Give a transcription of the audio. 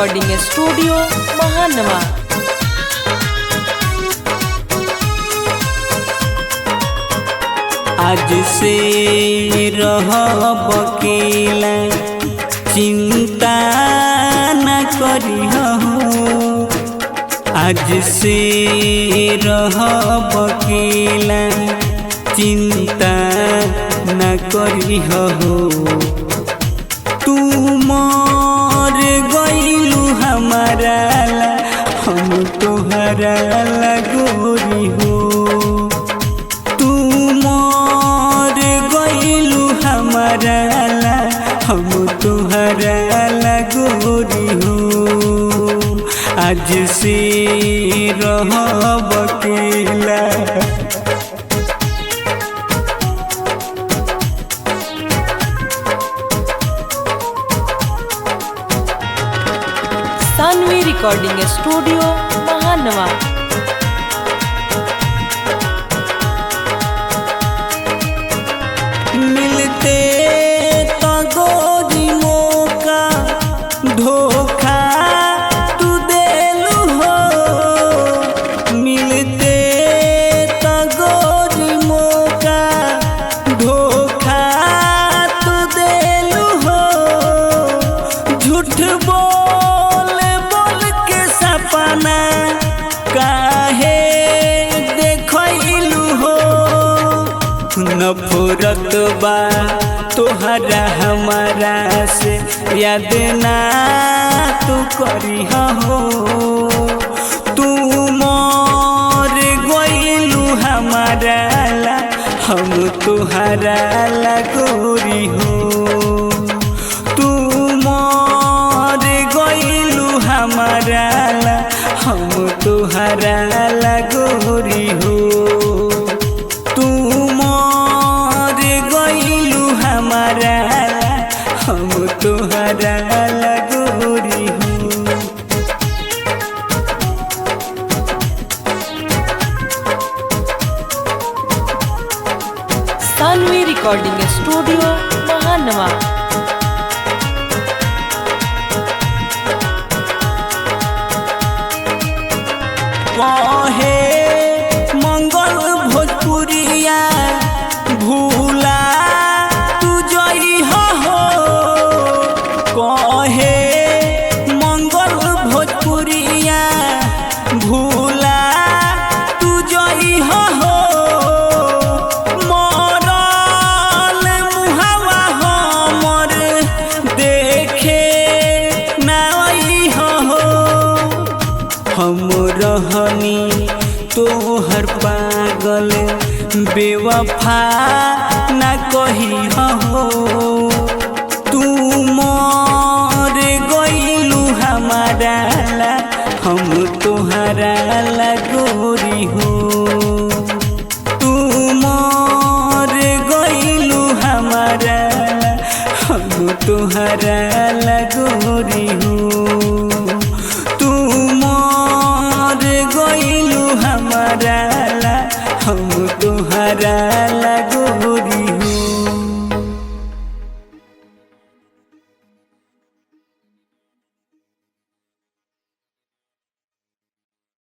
Recording studio महानवा। आज से रहब अकेला चिंता न करिहो। आज से रहब अकेला चिंता न करिहो। तू मर गइलू हमारा ला, हम तोहरा ला गोरी हो। तू मर गइलू हमारा ला, हम तोहरा ला गोरी हो। आज से रहब अकेला। Saanvi recording studio Mahanwa. मिलते तो गोरी मौका धोखा तू देलू हो। मिलते तो गोरी मौका धोखा तू देलू हो। झूठ बोल बोल के सपना काहे देखलू हो। नफरत बा तोहरा हमारा से, याद ना तू करी हो। तू मर गइलू हमारा ला, हम तोहरा ला गोरी हो। तू मर गइलू हमारा ला, हम तोहरा ला गोरी हो। तू मर गइलू हमारा ला, हम तोहरा ला गोरी हो। Saanvi recording studio Mahanwa. कहे मंगल भोजपुरिया भूला तू जइहो हो। कहे मंगल भोजपुरिया भूला तू जइहो हो। मरल मुहावा हमर देखे ना अइहो हो। हम रहनी तोहर पागल बेवफा न कही हो। तू मर गइलू हमारा ला, हम तोहरा ला गोरी हो। तू मर गइलू हमारा ला, हम तोहरा ला गोरी हो। तू मर गइलू हमारा ला, हम तोहरा